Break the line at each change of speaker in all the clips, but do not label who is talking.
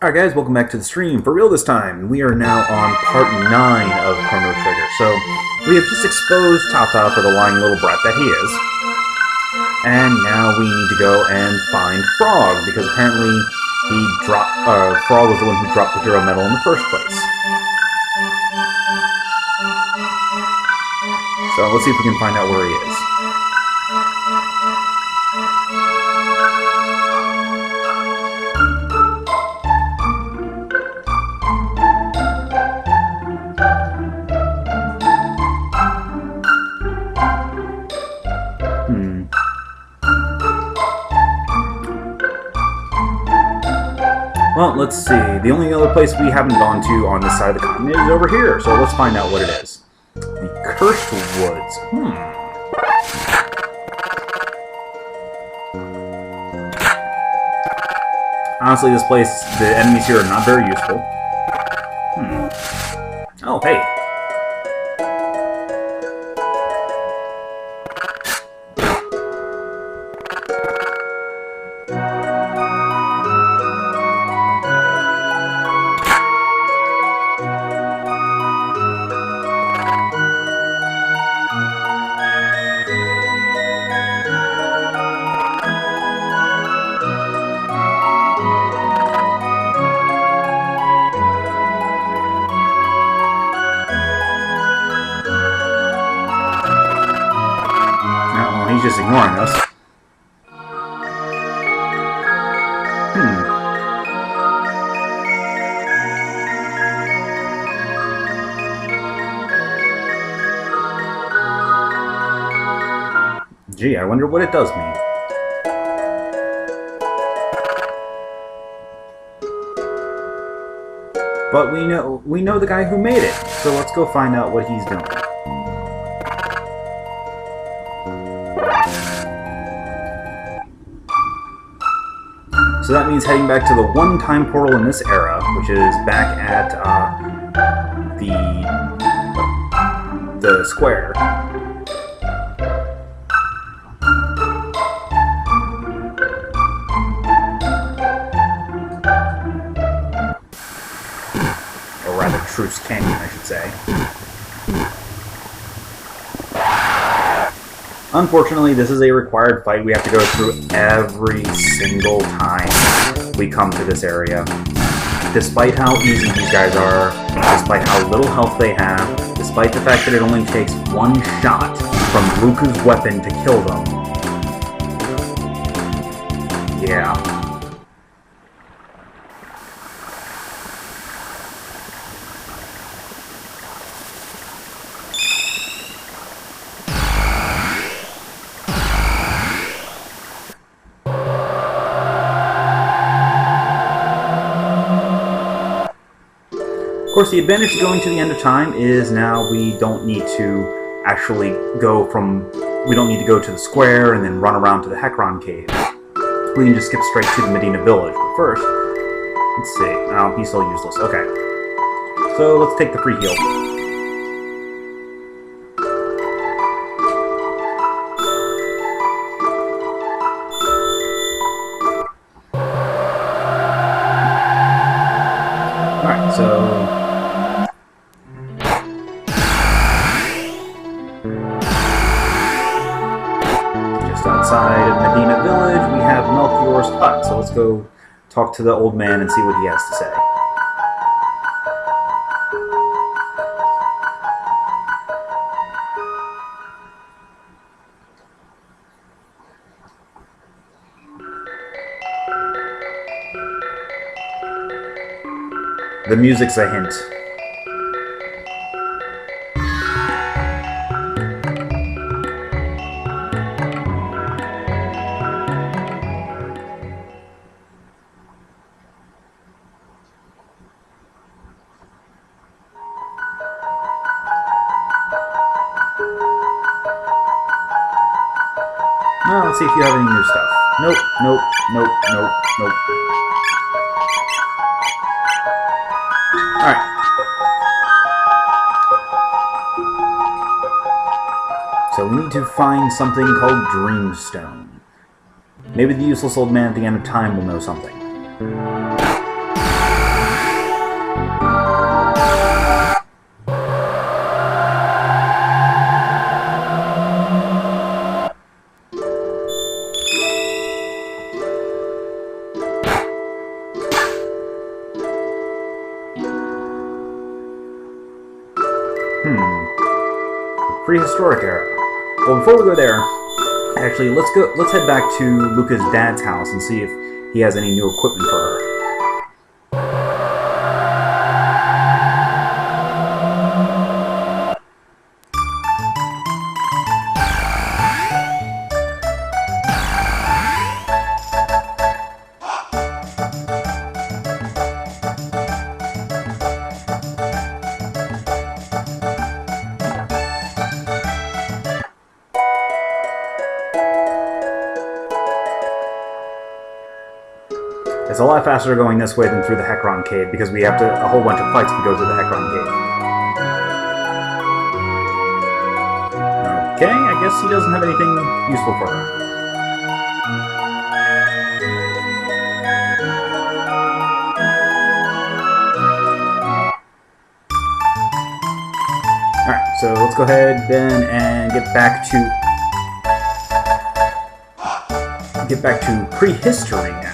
Alright guys, welcome back to the stream, for real this time. We are now on part 9 of Chrono Trigger. So, we have just exposed Tata for the lying little brat that he is. And now we need to go and find Frog, because apparently Frog was the one who dropped the hero medal in the first place. So, let's see if we can find out where he is. Well, let's see. The only other place we haven't gone to on this side of the continent is over here, so let's find out what it is. The Cursed Woods. Honestly, this place, the enemies here are not very useful. Oh, hey. He's just ignoring us. Gee, I wonder what it does mean. But we know the guy who made it, so let's go find out what he's doing. So that means heading back to the one-time portal in this era, which is back at the square. Or rather, Truce Canyon, I should say. Unfortunately, this is a required fight we have to go through every single time we come to this area. Despite how easy these guys are, despite how little health they have, despite the fact that it only takes one shot from Ruku's weapon to kill them. Yeah. Of course, the advantage of going to the end of time is now we don't need to actually go to the square and then run around to the Hekron Cave. We can just skip straight to the Medina Village. But first, let's see. Oh, he's still useless. Okay. So let's take the free heal. Alright, so outside of Medina Village, we have Melchior's hut, so let's go talk to the old man and see what he has to say. The music's a hint. Well, let's see if you have any new stuff. Nope, nope, nope, nope, nope. Alright. So we need to find something called Dreamstone. Maybe the useless old man at the end of time will know something. Prehistoric era. Well, before we go there, actually, let's head back to Luca's dad's house and see if he has any new equipment for her. It's a lot faster going this way than through the Hekron Cave, because we have a whole bunch of fights to go through the Hekron Cave. Okay, I guess he doesn't have anything useful for her. Alright, so let's go ahead then and get back to prehistory now.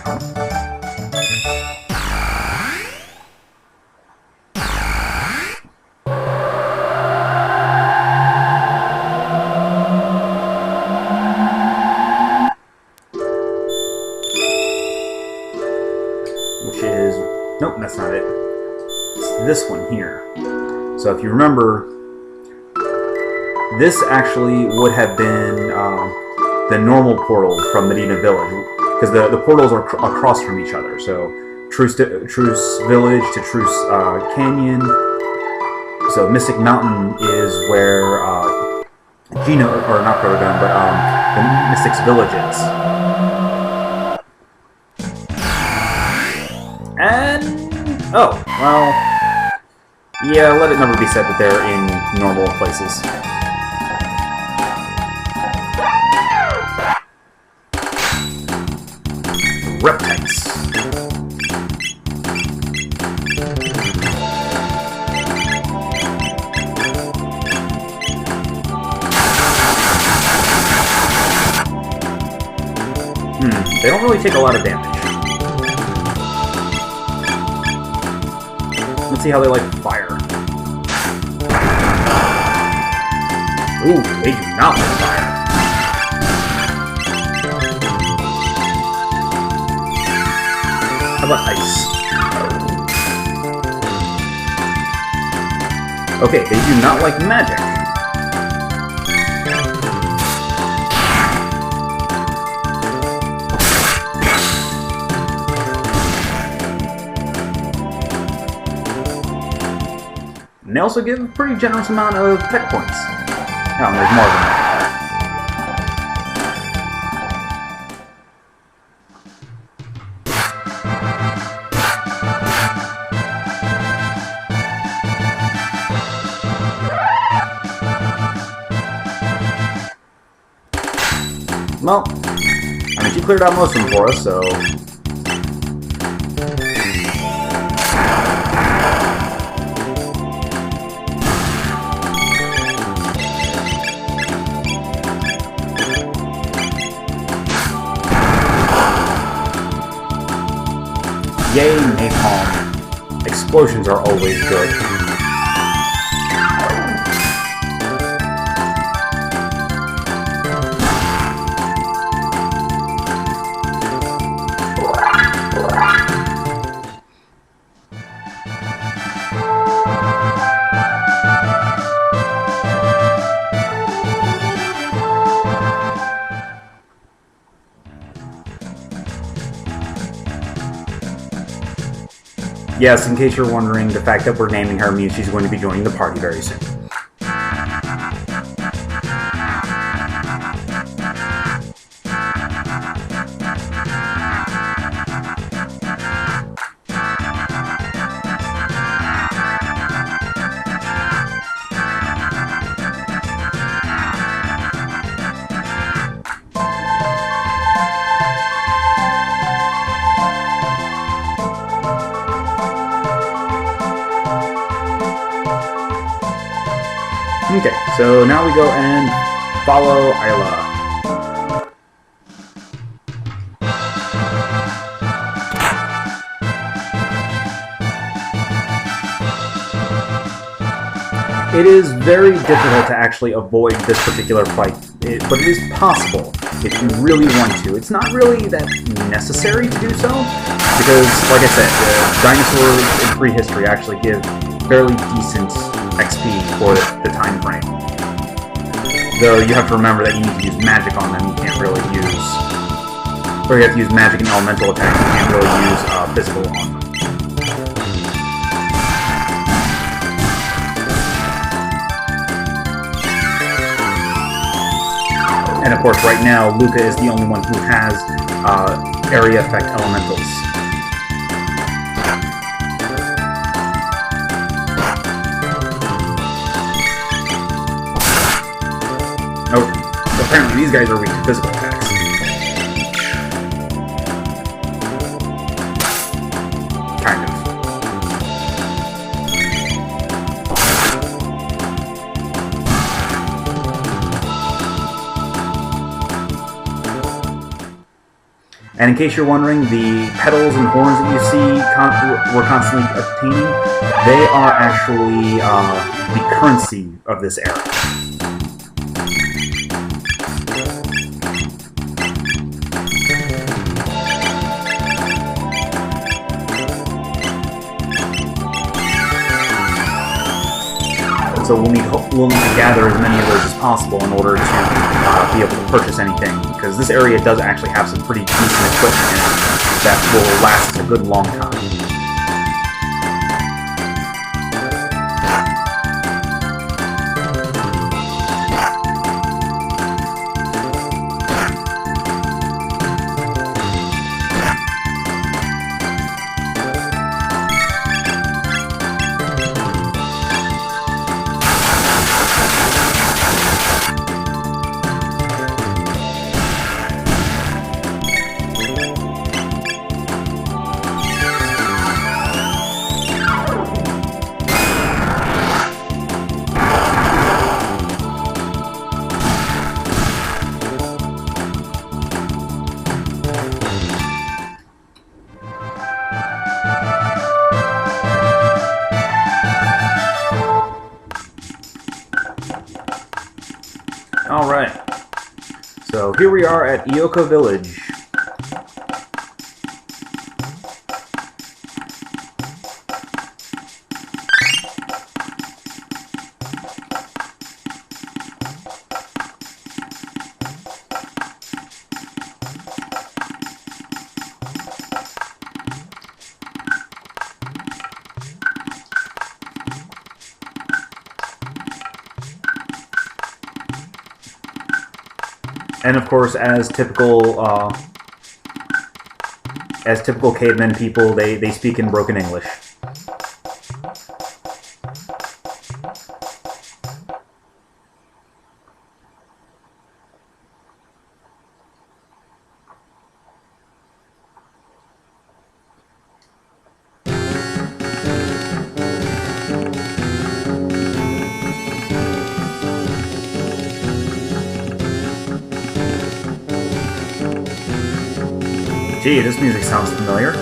Which is... nope, that's not it. It's this one here. So if you remember, this actually would have been the normal portal from Medina Village, because the portals are across from each other. So Truce Village to Truce Canyon. So Mystic Mountain is where Gino, or not Protogun, but the Mystic's village is. And oh, well, yeah, let it never be said that they're in normal places. Reptiles. They don't really take a lot of damage. Let's see how they like fire. Ooh, they do not like fire. How about ice? Okay, they do not like magic. And they also give a pretty generous amount of tech points. Oh, there's more than that. Well, I mean, she cleared out most of them for us, so... Yay, napalm. Explosions are always good. Yes, in case you're wondering, the fact that we're naming her means she's going to be joining the party very soon. Okay, so now we go and follow Isla. It is very difficult to actually avoid this particular fight, but it is possible if you really want to. It's not really that necessary to do so, because, like I said, dinosaurs in prehistory actually give fairly decent XP for the time frame. Though you have to remember that you need to use magic on them, you can't really use... Or you have to use magic and elemental attacks, you can't really use physical on them. And of course, right now, Luca is the only one who has area effect elementals. Oh, apparently these guys are weak to physical attacks. Kind of. And in case you're wondering, the petals and horns that you see we're constantly obtaining, they are actually the currency of this era. So we'll need to gather as many of those as possible in order to be able to purchase anything, because this area does actually have some pretty decent equipment in it that will last a good long time. Alright, so here we are at Ioka Village. And of course, as typical cavemen people, they speak in broken English. Gee, this music sounds familiar.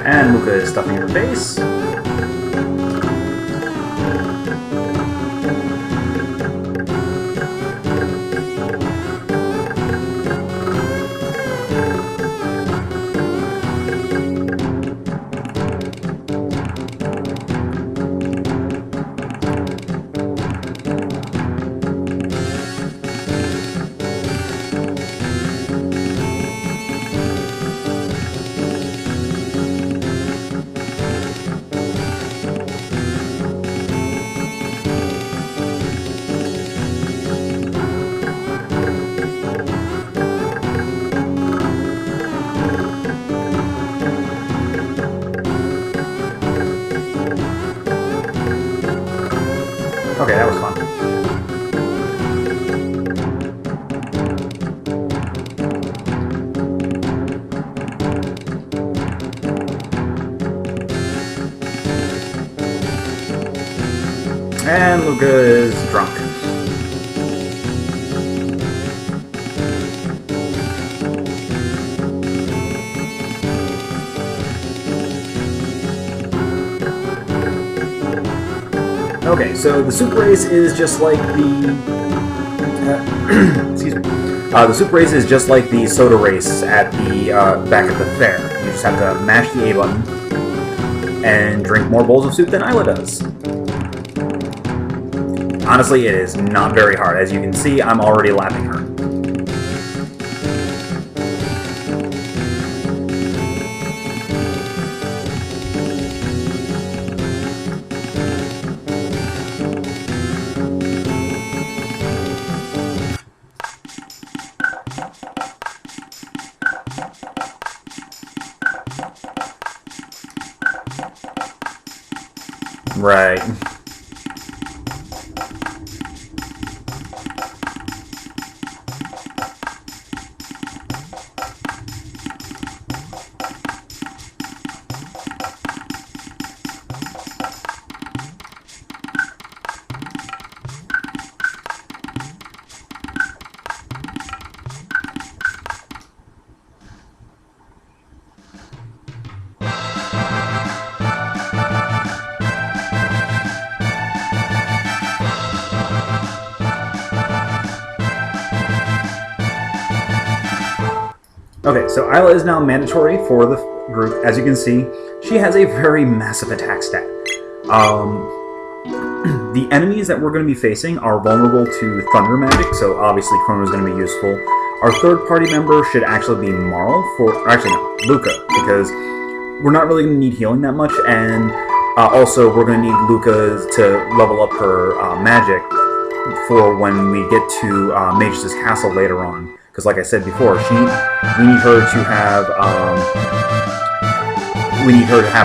And Luca is stuffing her face. Okay, that was fun. And Luca is drunk. Okay, so the soup race is just like the... excuse me. The soup race is just like the soda race at the back at the fair. You just have to mash the A button and drink more bowls of soup than Isla does. Honestly, it is not very hard. As you can see, I'm already lapping her. Right. Okay, so Isla is now mandatory for the group. As you can see, she has a very massive attack stat. The enemies that we're going to be facing are vulnerable to thunder magic, so obviously Chrono is going to be useful. Our third party member should actually be Marl, Luca, because we're not really going to need healing that much, and also we're going to need Luca to level up her magic for when we get to Mage's Castle later on. Because, like I said before, we need her to have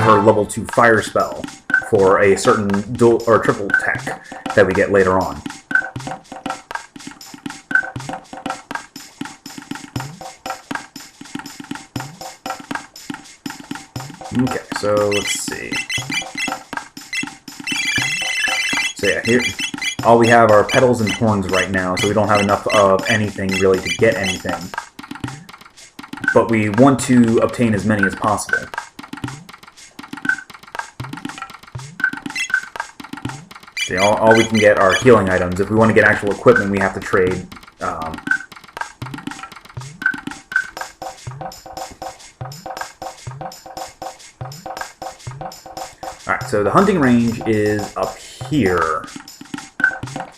her level 2 fire spell for a certain dual or triple tech that we get later on. Okay, so let's see. So yeah, here. All we have are petals and horns right now, so we don't have enough of anything really to get anything. But we want to obtain as many as possible. See, all we can get are healing items. If we want to get actual equipment, we have to trade. Alright, so the hunting range is up here.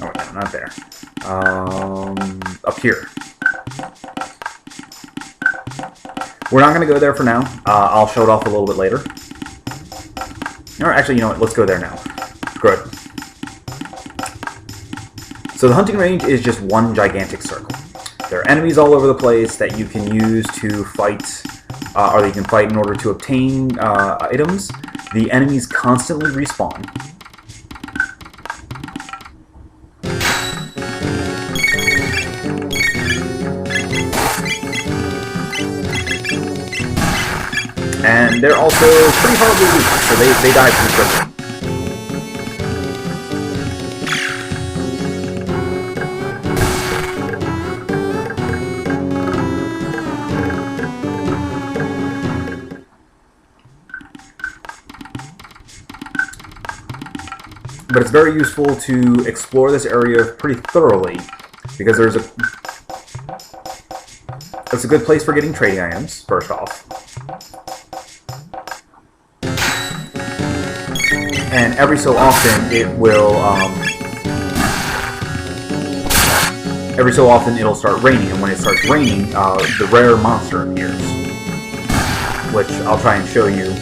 Oh, wait, no, not there. Up here. We're not going to go there for now. I'll show it off a little bit later. Or actually, you know what? Let's go there now. Good. So the hunting range is just one gigantic circle. There are enemies all over the place that you can use to fight, or that you can fight in order to obtain items. The enemies constantly respawn. And they're also pretty horribly weak, so they die pretty quickly. But it's very useful to explore this area pretty thoroughly, because it's a good place for getting trading items, first off. And every so often it'll start raining, and when it starts raining, the rare monster appears, which I'll try and show you.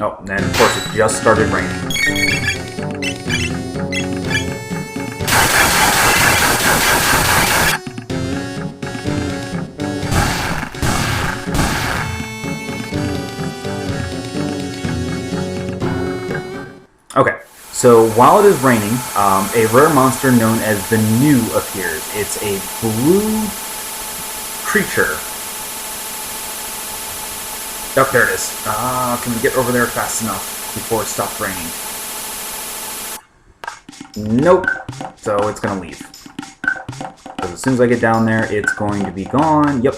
Oh, and then of course it just started raining. So while it is raining, a rare monster known as the New appears. It's a blue creature. Oh, there it is. Can we get over there fast enough before it stops raining? Nope. So it's going to leave. Because as soon as I get down there, it's going to be gone. Yep.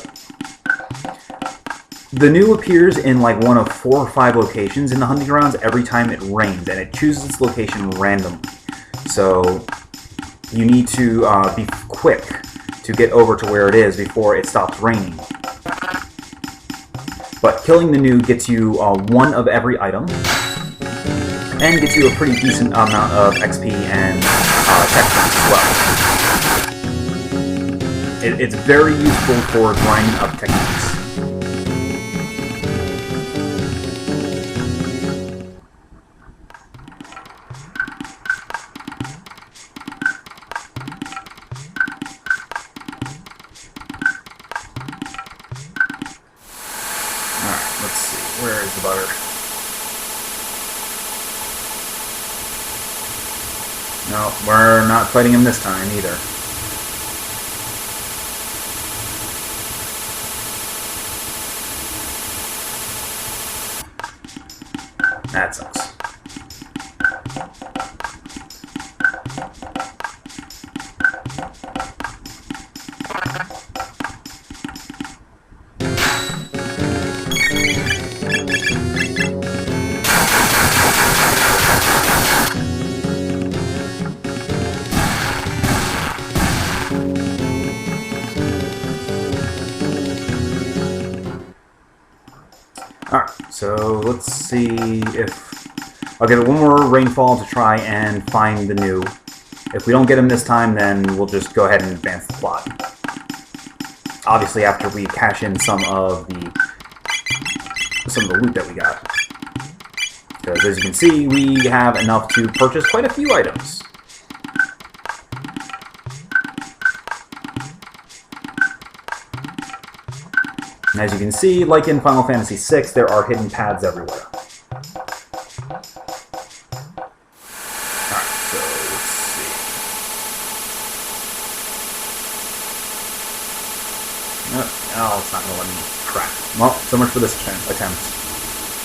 The New appears in like one of 4 or 5 locations in the hunting grounds every time it rains, and it chooses its location randomly. So you need to be quick to get over to where it is before it stops raining. But killing the New gets you 1 of every item, and gets you a pretty decent amount of XP and tech points as well. It's very useful for grinding up techniques. Let's see, where is the butter? No, we're not fighting him this time either. That sucks. Alright, so let's see if... I'll give it 1 more rainfall to try and find the New. If we don't get him this time, then we'll just go ahead and advance the plot. Obviously, after we cash in some of the loot that we got. Because as you can see, we have enough to purchase quite a few items. And as you can see, like in Final Fantasy VI, there are hidden paths everywhere. Alright, so let's see. Oh, it's not going to let me. Crap. Well, so much for this attempt.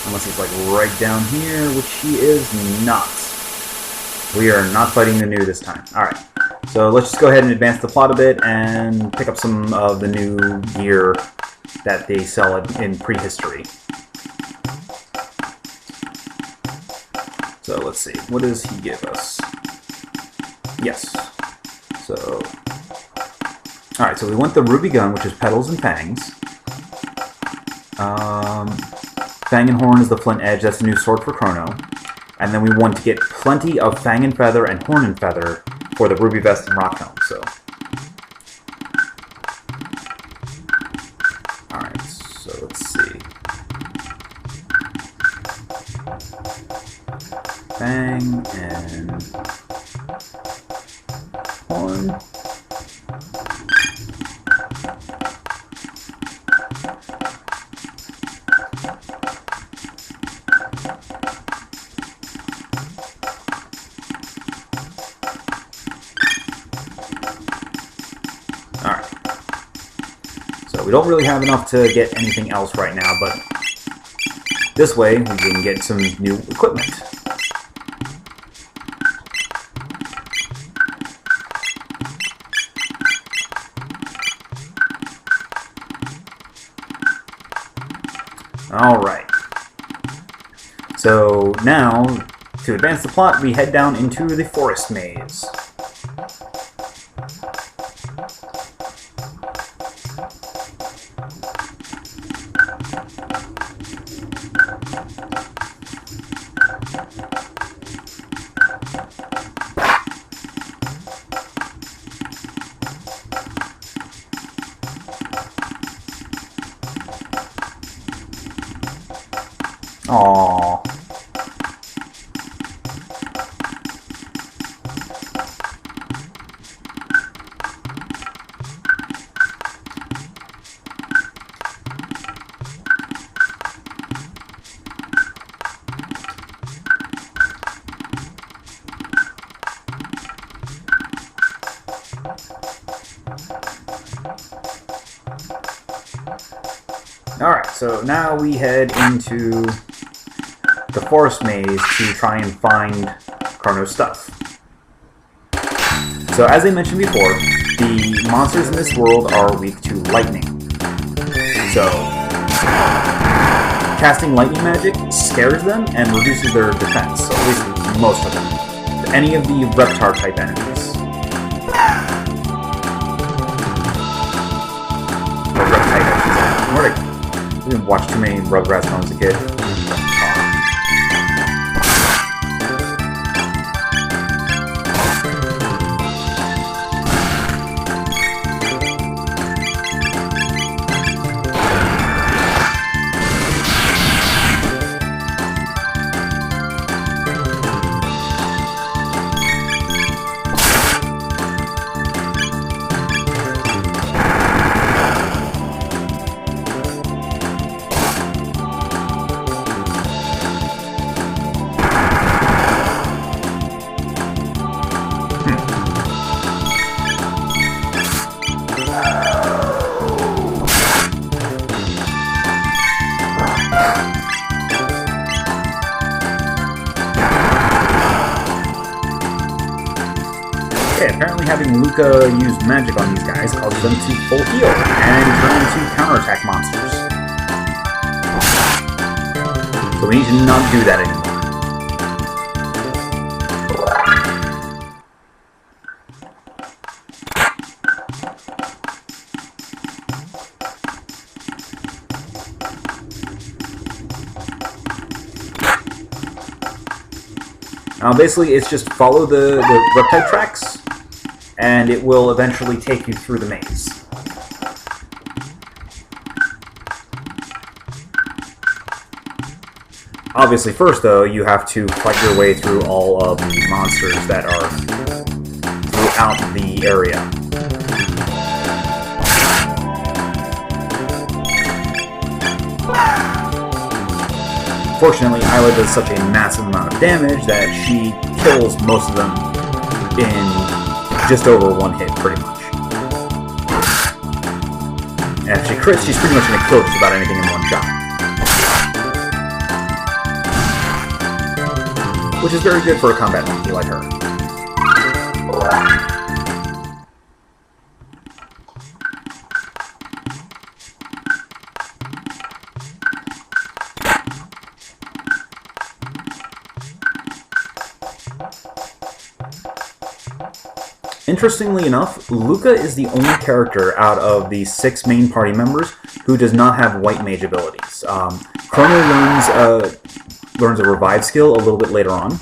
Unless he's like right down here, which he is not. We are not fighting the New this time. Alright, so let's just go ahead and advance the plot a bit and pick up some of the new gear that they sell in prehistory. So let's see, what does he give us? Yes. So, alright, so we want the ruby gun, which is petals and fangs. Fang and horn is the flint edge, that's a new sword for Chrono. And then we want to get plenty of fang and feather and horn and feather for the ruby vest and rock helm, so. Alright, so let's see. Fang and horn. Alright. So we don't really have enough to get anything else right now, but this way we can get some new equipment. Alright. So now, to advance the plot, we head down into the forest maze. Aww. Alright, so now we head into the forest maze to try and find Chrono's stuff. So as I mentioned before, the monsters in this world are weak to lightning. So casting lightning magic scares them and reduces their defense, at least most of them. Any of the Reptar type enemies. Or Reptite, I should say. I didn't watch too many Rugrats when I was a kid. Okay, apparently having Luca use magic on these guys causes them to full heal and turn into counterattack monsters. So we need to not do that anymore. Now basically it's just follow the Reptite tracks, and it will eventually take you through the maze. Obviously first though, you have to fight your way through all of the monsters that are throughout the area. Fortunately, Isla does such a massive amount of damage that she kills most of them in just over one hit, pretty much. And if she crits, she's pretty much going to kill just about anything in one shot. Which is very good for a combat monkey like her. Interestingly enough, Luca is the only character out of the 6 main party members who does not have white mage abilities. Chrono learns a revive skill a little bit later on.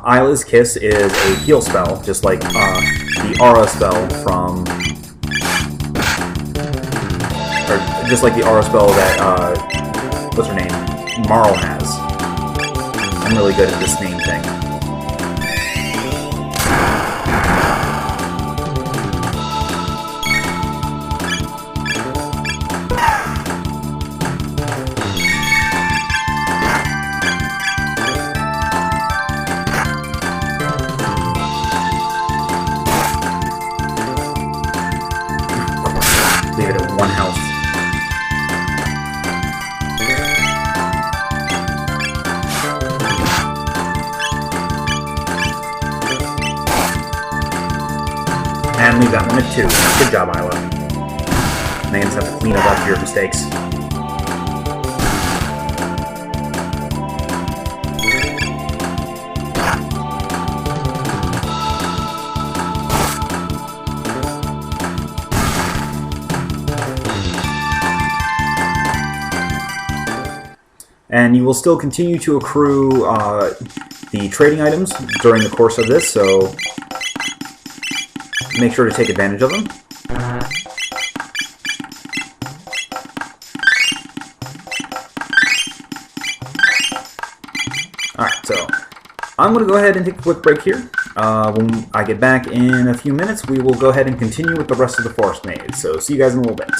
Isla's Kiss is a heal spell, just like the Aura spell from... Or just like the Aura spell that, what's her name? Marl has. I'm really good at this name thing. Leave it at 1 health. And leave that one at 2. Good job, Isla. Now you just have to clean up after your mistakes. And you will still continue to accrue the trading items during the course of this, so make sure to take advantage of them. Alright, so I'm going to go ahead and take a quick break here. When I get back in a few minutes, we will go ahead and continue with the rest of the forest maze. So see you guys in a little bit.